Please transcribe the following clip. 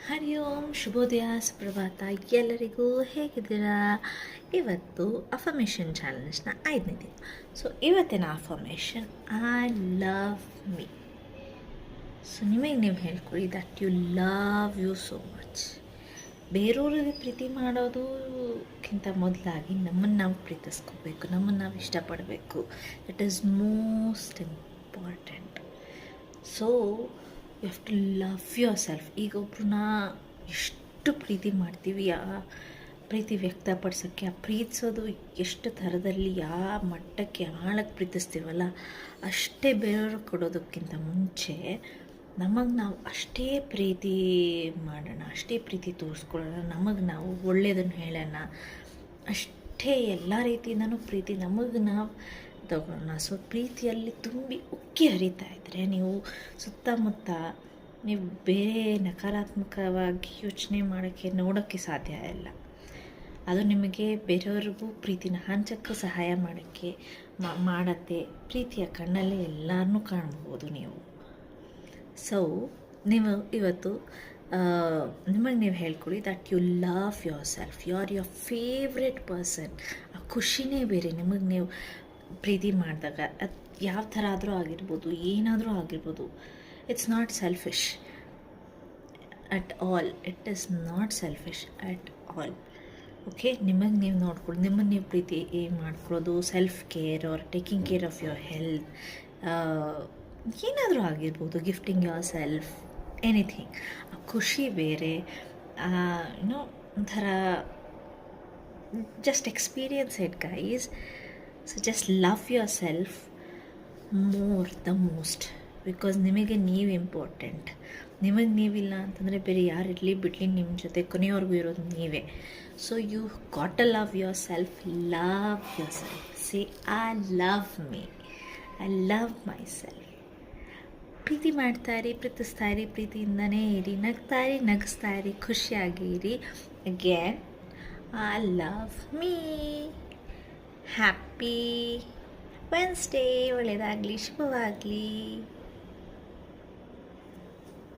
ಹರಿ ಓಂ ಶುಭೋದಯ ಸುಪ್ರಭಾತ ಎಲ್ಲರಿಗೂ ಹೇಗಿದ್ದೀರಾ. ಇವತ್ತು ಅಫರ್ಮೇಷನ್ ಚಾಲೆಂಜ್ನ 5ನೇ ದಿನ. ಸೊ ಇವತ್ತಿನ affirmation I love me. So ನಿಮಗೆ ನೀವು ಹೇಳ್ಕೊಳ್ಳಿ that you love you so much. ಬೇರೆಯವ್ರಿಗೆ ಪ್ರೀತಿ ಮಾಡೋದಕ್ಕಿಂತ ಮೊದಲಾಗಿ ನಮ್ಮನ್ನು ನಾವು ಪ್ರೀತಿಸ್ಕೋಬೇಕು, ನಮ್ಮನ್ನು ನಾವು ಇಷ್ಟಪಡಬೇಕು. That is most important. So you have to love yourself. ಈಗ ಒಬ್ಬರನ್ನ ಎಷ್ಟು ಪ್ರೀತಿ ಮಾಡ್ತೀವಿ, ಆ ಪ್ರೀತಿ ವ್ಯಕ್ತಪಡಿಸೋಕ್ಕೆ, ಆ ಪ್ರೀತಿಸೋದು ಎಷ್ಟು ಥರದಲ್ಲಿ ಯಾವ ಮಟ್ಟಕ್ಕೆ ಆಳಕ್ಕೆ ಪ್ರೀತಿಸ್ತೀವಲ್ಲ, ಅಷ್ಟೇ ಬೇರೆಯವ್ರಿಗೆ ಕೊಡೋದಕ್ಕಿಂತ ಮುಂಚೆ ನಮಗೆ ನಾವು ಅಷ್ಟೇ ಪ್ರೀತಿ ಮಾಡೋಣ, ಅಷ್ಟೇ ಪ್ರೀತಿ ತೋರಿಸ್ಕೊಳ್ಳೋಣ, ನಮಗೆ ನಾವು ಒಳ್ಳೆಯದನ್ನು ಹೇಳೋಣ, ಅಷ್ಟೇ ಎಲ್ಲ ರೀತಿಯಿಂದನೂ ಪ್ರೀತಿ ನಮಗೆ ನಾವು ತಗೊಳ್ಳೋಣ. ಸೊ ಪ್ರೀತಿಯಲ್ಲಿ ತುಂಬಿ ಉಕ್ಕಿ ಹರಿತಾ ಇದ್ದರೆ ನೀವು ಸುತ್ತಮುತ್ತ ನೀವು ಬೇರೆ ನಕಾರಾತ್ಮಕವಾಗಿ ಯೋಚನೆ ಮಾಡೋಕ್ಕೆ ನೋಡೋಕ್ಕೆ ಸಾಧ್ಯ ಇಲ್ಲ. ಅದು ನಿಮಗೆ ಬೇರೆಯವ್ರಿಗೂ ಪ್ರೀತಿನ ಹಂಚೋಕ್ಕೂ ಸಹಾಯ ಮಾಡೋಕ್ಕೆ ಮಾಡತ್ತೆ. ಪ್ರೀತಿಯ ಕಣ್ಣಲ್ಲೇ ಎಲ್ಲರನ್ನೂ ಕಾಣ್ಬೋದು ನೀವು. ಸೊ ನೀವು ಇವತ್ತು ನಿಮಗೆ ನೀವು ಹೇಳ್ಕೊಳ್ಳಿ that you love yourself. You are your favourite person. ಆ ಖುಷಿನೇ ಬೇರೆ ನಿಮಗೆ ನೀವು ಪ್ರೀತಿ ಮಾಡಿದಾಗ. ಅದು ಯಾವ ಥರ ಆದರೂ ಆಗಿರ್ಬೋದು, ಏನಾದರೂ ಆಗಿರ್ಬೋದು. It's not selfish at all. It is not selfish at all. Okay, ನಿಮಗೆ ನೀವು ನೋಡ್ಕೊಳ್ಳಿ, ನಿಮ್ಮನ್ನು ನೀವು ಪ್ರೀತಿ ಮಾಡ್ಕೊಳ್ಳೋದು self care are taking care of your health, ಏನಾದರೂ ಆಗಿರ್ಬೋದು, ಗಿಫ್ಟಿಂಗ್ ಯುವರ್ ಸೆಲ್ಫ್, ಎನಿಥಿಂಗ್. ಆ ಖುಷಿ ಬೇರೆ. ಏನೋ ಒಂಥರ just experience it guys. So just love your self the most, because ನಿಮಗೆ ನೀವು ಇಂಪಾರ್ಟೆಂಟ್. ನಿಮಗೆ ನೀವಿಲ್ಲ ಅಂತಂದರೆ ಬೇರೆ ಯಾರಿರಲಿ ಬಿಡಲಿ, ನಿಮ್ಮ ಜೊತೆ ಕೊನೆಯವರೆಗೂ ಇರೋದು ನೀವೇ. So you got to love yourself. Love yourself. Say I love me, I love myself. ಪ್ರೀತಿ ಮಾಡ್ತಾಯಿರಿ, ಪ್ರೀತಿಸ್ತಾಯಿರಿ, ಪ್ರೀತಿಯಿಂದನೇ ಇರಿ, ನಗ್ತಾಯಿರಿ, ನಗಿಸ್ತಾಯಿರಿ, ಖುಷಿಯಾಗಿ ಇರಿ. Again I love me. Happy Wednesday. ಒಳ್ಳೆಯದಾಗಲಿ, ಶುಭವಾಗಲಿ.